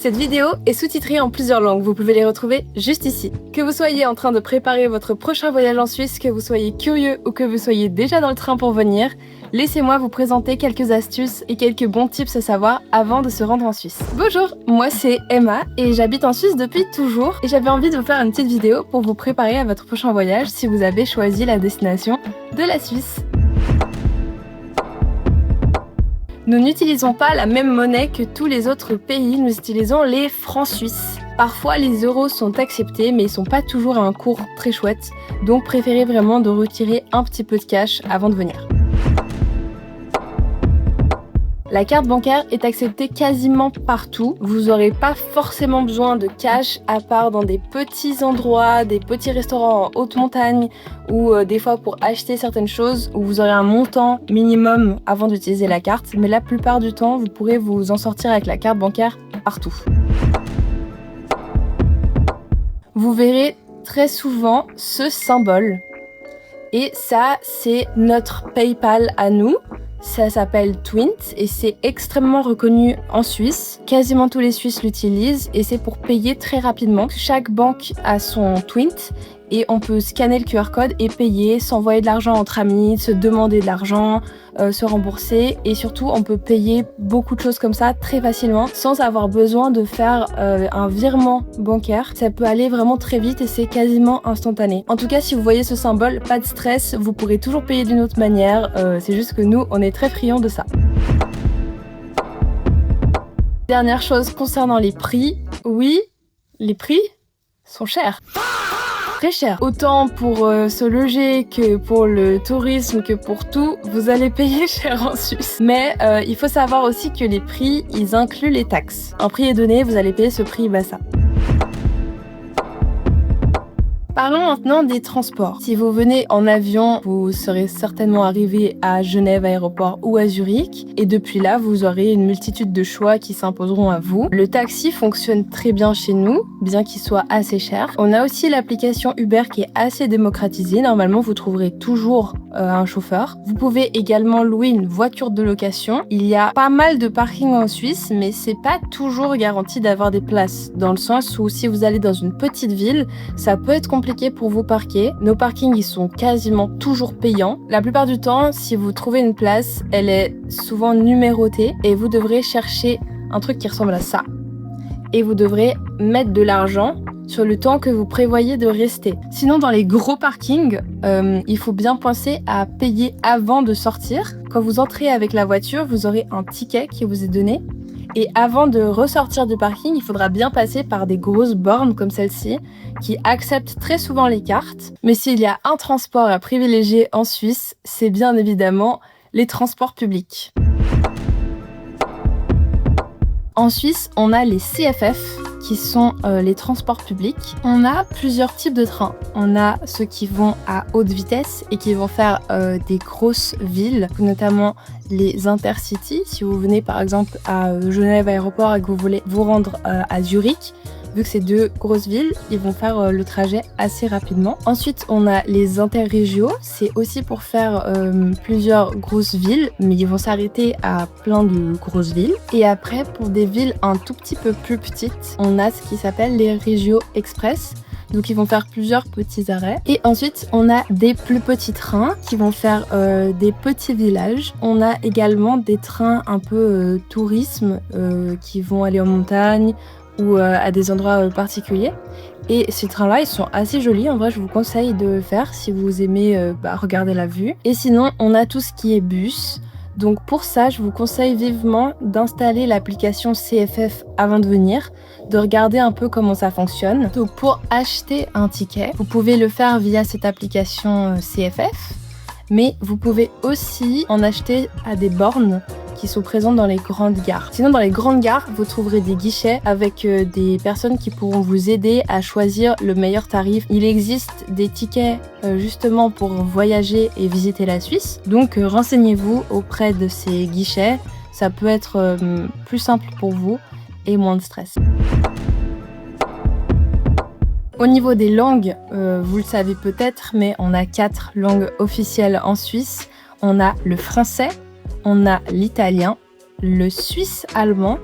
Cette vidéo est sous-titrée en plusieurs langues, vous pouvez les retrouver juste ici. Que vous soyez en train de préparer votre prochain voyage en Suisse, que vous soyez curieux ou que vous soyez déjà dans le train pour venir, laissez-moi vous présenter quelques astuces et quelques bons tips à savoir avant de se rendre en Suisse. Bonjour, moi c'est Emma et j'habite en Suisse depuis toujours et j'avais envie de vous faire une petite vidéo pour vous préparer à votre prochain voyage si vous avez choisi la destination de la Suisse. Nous n'utilisons pas la même monnaie que tous les autres pays, nous utilisons les francs suisses. Parfois les euros sont acceptés mais ils sont pas toujours à un cours très chouette, donc préférez vraiment de retirer un petit peu de cash avant de venir. La carte bancaire est acceptée quasiment partout. Vous n'aurez pas forcément besoin de cash à part dans des petits endroits, des petits restaurants en haute montagne ou des fois pour acheter certaines choses où vous aurez un montant minimum avant d'utiliser la carte. Mais la plupart du temps, vous pourrez vous en sortir avec la carte bancaire partout. Vous verrez très souvent ce symbole et ça, c'est notre PayPal à nous. Ça s'appelle Twint et c'est extrêmement reconnu en Suisse. Quasiment tous les Suisses l'utilisent et c'est pour payer très rapidement. Chaque banque a son Twint et on peut scanner le QR code et payer, s'envoyer de l'argent entre amis, se demander de l'argent, se rembourser et surtout on peut payer beaucoup de choses comme ça très facilement sans avoir besoin de faire un virement bancaire. Ça peut aller vraiment très vite et c'est quasiment instantané. En tout cas, si vous voyez ce symbole, pas de stress, vous pourrez toujours payer d'une autre manière. C'est juste que nous, on est très friands de ça. Dernière chose concernant les prix, oui, les prix sont chers. Très cher. Autant pour se loger que pour le tourisme, que pour tout, vous allez payer cher en Suisse. Mais il faut savoir aussi que les prix, ils incluent les taxes. Un prix est donné, vous allez payer ce prix, bah ça. Parlons maintenant des transports. Si vous venez en avion, vous serez certainement arrivé à Genève aéroport ou à Zurich. Et depuis là, vous aurez une multitude de choix qui s'imposeront à vous. Le taxi fonctionne très bien chez nous, bien qu'il soit assez cher. On a aussi l'application Uber qui est assez démocratisée. Normalement, vous trouverez toujours un chauffeur. Vous pouvez également louer une voiture de location. Il y a pas mal de parkings en Suisse, mais c'est pas toujours garanti d'avoir des places. Dans le sens où si vous allez dans une petite ville, ça peut être compliqué pour vous parquer. Nos parkings, ils sont quasiment toujours payants. La plupart du temps, si vous trouvez une place, elle est souvent numérotée et vous devrez chercher un truc qui ressemble à ça. Et vous devrez mettre de l'argent sur le temps que vous prévoyez de rester. Sinon, dans les gros parkings, il faut bien penser à payer avant de sortir. Quand vous entrez avec la voiture, vous aurez un ticket qui vous est donné. Et avant de ressortir du parking, il faudra bien passer par des grosses bornes comme celle-ci qui acceptent très souvent les cartes. Mais s'il y a un transport à privilégier en Suisse, c'est bien évidemment les transports publics. En Suisse, on a les CFF qui sont les transports publics. On a plusieurs types de trains. On a ceux qui vont à haute vitesse et qui vont faire des grosses villes, notamment les Intercities. Si vous venez par exemple à Genève aéroport et que vous voulez vous rendre à Zurich, vu que c'est deux grosses villes, ils vont faire le trajet assez rapidement. Ensuite, on a les interrégiaux. C'est aussi pour faire plusieurs grosses villes, mais ils vont s'arrêter à plein de grosses villes. Et après, pour des villes un tout petit peu plus petites, on a ce qui s'appelle les régios express. Donc ils vont faire plusieurs petits arrêts. Et ensuite, on a des plus petits trains qui vont faire des petits villages. On a également des trains un peu tourisme qui vont aller en montagne ou à des endroits particuliers. Et ces trains-là, ils sont assez jolis. En vrai, je vous conseille de le faire si vous aimez regarder la vue. Et sinon, on a tout ce qui est bus. Donc pour ça, je vous conseille vivement d'installer l'application CFF avant de venir, de regarder un peu comment ça fonctionne. Donc pour acheter un ticket, vous pouvez le faire via cette application CFF, mais vous pouvez aussi en acheter à des bornes qui sont présentes dans les grandes gares. Sinon, dans les grandes gares, vous trouverez des guichets avec des personnes qui pourront vous aider à choisir le meilleur tarif. Il existe des tickets justement pour voyager et visiter la Suisse. Donc, renseignez-vous auprès de ces guichets. Ça peut être plus simple pour vous et moins de stress. Au niveau des langues, vous le savez peut-être, mais on a 4 langues officielles en Suisse. On a le français, on a l'italien, le suisse-allemand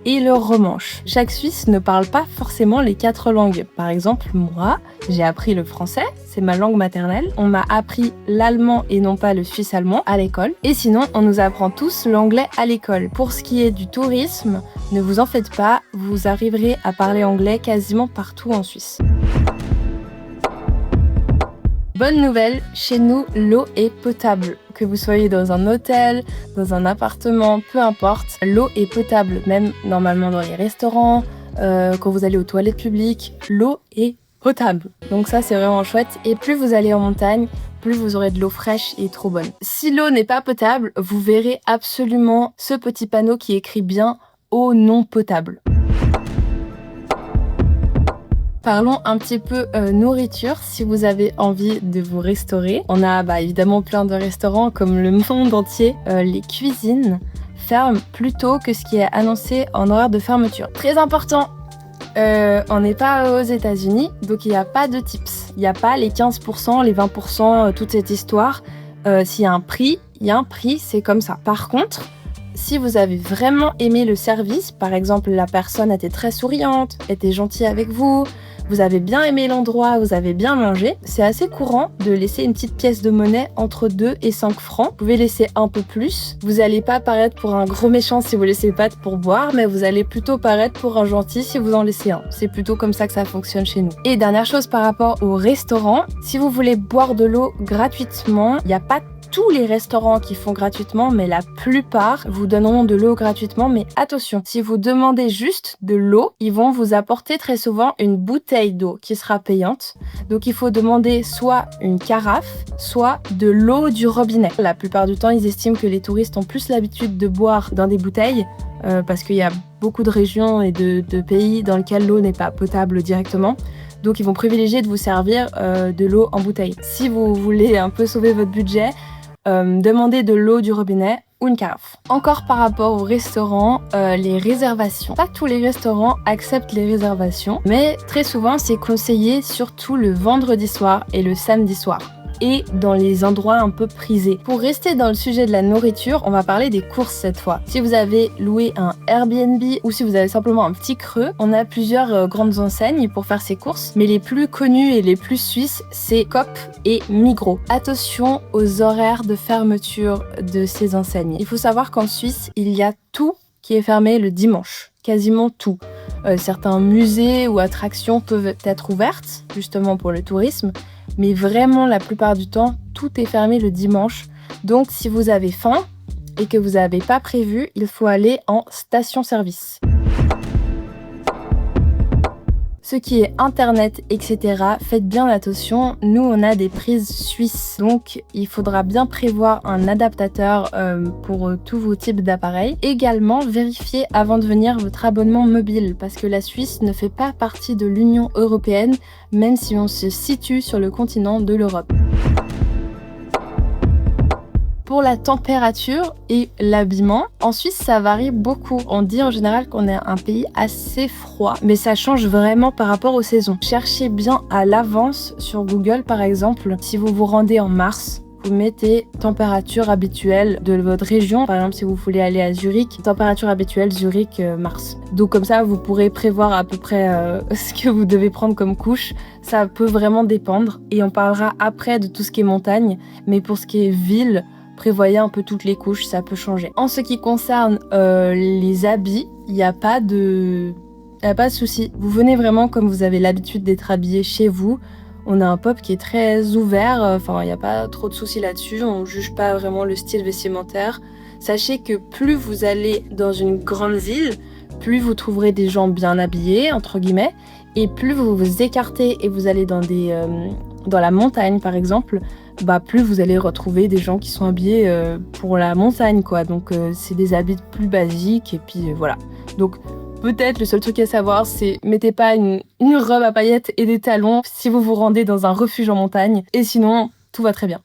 et le romanche. Chaque Suisse ne parle pas forcément les 4 langues. Par exemple, moi, j'ai appris le français, c'est ma langue maternelle. On m'a appris l'allemand et non pas le suisse-allemand à l'école. Et sinon, on nous apprend tous l'anglais à l'école. Pour ce qui est du tourisme, ne vous en faites pas, vous arriverez à parler anglais quasiment partout en Suisse. Bonne nouvelle, chez nous, l'eau est potable. Que vous soyez dans un hôtel, dans un appartement, peu importe, l'eau est potable. Même normalement dans les restaurants, quand vous allez aux toilettes publiques, l'eau est potable. Donc ça, c'est vraiment chouette. Et plus vous allez en montagne, plus vous aurez de l'eau fraîche et trop bonne. Si l'eau n'est pas potable, vous verrez absolument ce petit panneau qui écrit bien « eau non potable ». Parlons un petit peu nourriture, si vous avez envie de vous restaurer. On a évidemment plein de restaurants comme le monde entier. Les cuisines ferment plus tôt que ce qui est annoncé en horaire de fermeture. Très important, on n'est pas aux États-Unis, donc il n'y a pas de tips. Il n'y a pas les 15%, les 20%, toute cette histoire. S'il y a un prix, il y a un prix, c'est comme ça. Par contre, si vous avez vraiment aimé le service, par exemple la personne était très souriante, était gentille avec vous, vous avez bien aimé l'endroit, vous avez bien mangé, c'est assez courant de laisser une petite pièce de monnaie entre 2 et 5 francs. Vous pouvez laisser un peu plus. Vous n'allez pas paraître pour un gros méchant si vous laissez pas de pourboire, mais vous allez plutôt paraître pour un gentil si vous en laissez un. C'est plutôt comme ça que ça fonctionne chez nous. Et dernière chose par rapport au restaurant, si vous voulez boire de l'eau gratuitement, il n'y a pas tous les restaurants qui font gratuitement, mais la plupart vous donneront de l'eau gratuitement. Mais attention, si vous demandez juste de l'eau, ils vont vous apporter très souvent une bouteille d'eau qui sera payante. Donc il faut demander soit une carafe, soit de l'eau du robinet. La plupart du temps, ils estiment que les touristes ont plus l'habitude de boire dans des bouteilles parce qu'il y a beaucoup de régions et de pays dans lesquels l'eau n'est pas potable directement. Donc ils vont privilégier de vous servir de l'eau en bouteille. Si vous voulez un peu sauver votre budget, demandez de l'eau du robinet ou une carafe. Encore par rapport au restaurant, les réservations. Pas tous les restaurants acceptent les réservations, mais très souvent c'est conseillé surtout le vendredi soir et le samedi soir. Et dans les endroits un peu prisés. Pour rester dans le sujet de la nourriture, on va parler des courses cette fois. Si vous avez loué un Airbnb ou si vous avez simplement un petit creux, on a plusieurs grandes enseignes pour faire ces courses, mais les plus connues et les plus suisses, c'est Coop et Migros. Attention aux horaires de fermeture de ces enseignes. Il faut savoir qu'en Suisse, il y a tout qui est fermé le dimanche. Quasiment tout. Certains musées ou attractions peuvent être ouvertes, justement pour le tourisme, mais vraiment la plupart du temps, tout est fermé le dimanche. Donc si vous avez faim et que vous n'avez pas prévu, il faut aller en station-service. Ce qui est internet, etc., faites bien attention. Nous, on a des prises suisses, donc il faudra bien prévoir un adaptateur pour tous vos types d'appareils. Également, vérifiez avant de venir votre abonnement mobile, parce que la Suisse ne fait pas partie de l'Union européenne, même si on se situe sur le continent de l'Europe. Pour la température et l'habillement, en Suisse, ça varie beaucoup. On dit en général qu'on est un pays assez froid, mais ça change vraiment par rapport aux saisons. Cherchez bien à l'avance sur Google, par exemple. Si vous vous rendez en mars, vous mettez température habituelle de votre région. Par exemple, si vous voulez aller à Zurich, température habituelle Zurich, mars. Donc comme ça, vous pourrez prévoir à peu près ce que vous devez prendre comme couche. Ça peut vraiment dépendre. Et on parlera après de tout ce qui est montagne. Mais pour ce qui est ville, prévoyez un peu toutes les couches, ça peut changer. En ce qui concerne les habits, il n'y a pas de souci. Vous venez vraiment comme vous avez l'habitude d'être habillé chez vous. On a un pop qui est très ouvert, il n'y a pas trop de soucis là-dessus. On ne juge pas vraiment le style vestimentaire. Sachez que plus vous allez dans une grande ville, plus vous trouverez des gens bien habillés, entre guillemets, et plus vous vous écartez et vous allez dans la montagne, par exemple, plus vous allez retrouver des gens qui sont habillés pour la montagne, quoi. Donc c'est des habits plus basiques et puis voilà. Donc peut-être le seul truc à savoir, c'est mettez pas une robe à paillettes et des talons si vous vous rendez dans un refuge en montagne, et sinon tout va très bien.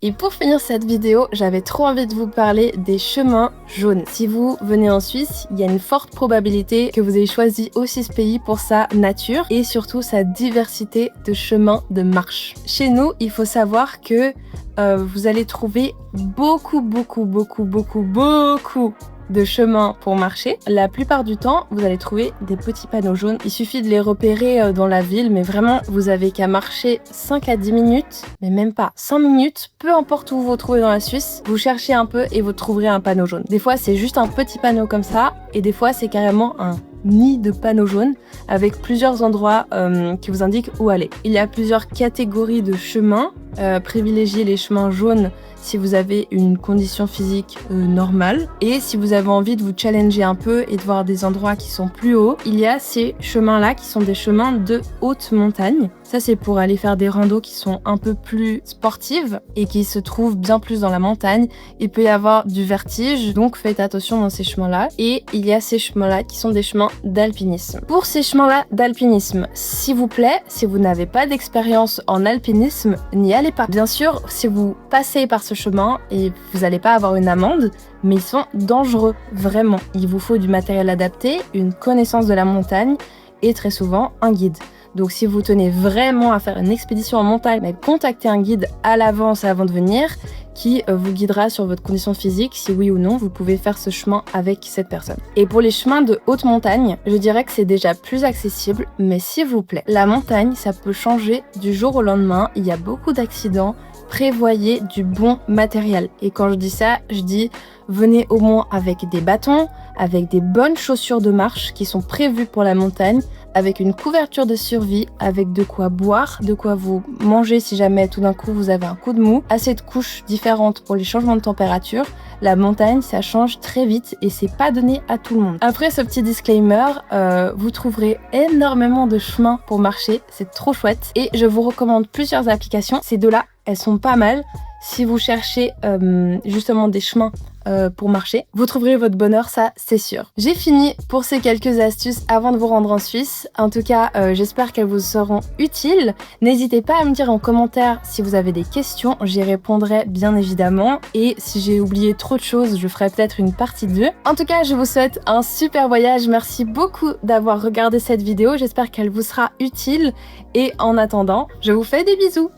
Et pour finir cette vidéo, j'avais trop envie de vous parler des chemins jaunes. Si vous venez en Suisse, il y a une forte probabilité que vous ayez choisi aussi ce pays pour sa nature et surtout sa diversité de chemins de marche. Chez nous, il faut savoir que vous allez trouver beaucoup de chemins pour marcher. La plupart du temps, vous allez trouver des petits panneaux jaunes. Il suffit de les repérer dans la ville, mais vraiment, vous avez qu'à marcher 5 à 10 minutes, mais même pas 5 minutes, peu importe où vous vous trouvez dans la Suisse, vous cherchez un peu et vous trouverez un panneau jaune. Des fois, c'est juste un petit panneau comme ça, et des fois, c'est carrément un nid de panneaux jaunes avec plusieurs endroits qui vous indiquent où aller. Il y a plusieurs catégories de chemins. Privilégiez les chemins jaunes si vous avez une condition physique normale et si vous avez envie de vous challenger un peu et de voir des endroits qui sont plus hauts, il y a ces chemins-là qui sont des chemins de haute montagne. Ça, c'est pour aller faire des randos qui sont un peu plus sportives et qui se trouvent bien plus dans la montagne. Il peut y avoir du vertige, donc faites attention dans ces chemins-là. Et il y a ces chemins-là qui sont des chemins d'alpinisme. Pour ces chemins-là d'alpinisme, s'il vous plaît, si vous n'avez pas d'expérience en alpinisme, n'y allez pas. Bien sûr, si vous passez par ce chemin, et vous n'allez pas avoir une amende, mais ils sont dangereux, vraiment. Il vous faut du matériel adapté, une connaissance de la montagne et très souvent un guide. Donc si vous tenez vraiment à faire une expédition en montagne, mais contactez un guide à l'avance avant de venir qui vous guidera sur votre condition physique, si oui ou non vous pouvez faire ce chemin avec cette personne. Et pour les chemins de haute montagne, je dirais que c'est déjà plus accessible, mais s'il vous plaît, la montagne, ça peut changer du jour au lendemain, il y a beaucoup d'accidents, prévoyez du bon matériel. Et quand je dis ça, je dis venez au moins avec des bâtons, avec des bonnes chaussures de marche qui sont prévues pour la montagne, avec une couverture de survie, avec de quoi boire, de quoi vous manger si jamais tout d'un coup vous avez un coup de mou, assez de couches différentes pour les changements de température. La montagne, ça change très vite et c'est pas donné à tout le monde. Après ce petit disclaimer, vous trouverez énormément de chemins pour marcher, c'est trop chouette et je vous recommande plusieurs applications. Ces deux-là, elles sont pas mal. Si vous cherchez justement des chemins pour marcher, vous trouverez votre bonheur, ça c'est sûr. J'ai fini pour ces quelques astuces avant de vous rendre en Suisse. En tout cas, j'espère qu'elles vous seront utiles. N'hésitez pas à me dire en commentaire si vous avez des questions, j'y répondrai bien évidemment. Et si j'ai oublié trop de choses, je ferai peut-être une partie 2. En tout cas, je vous souhaite un super voyage. Merci beaucoup d'avoir regardé cette vidéo. J'espère qu'elle vous sera utile. Et en attendant, je vous fais des bisous.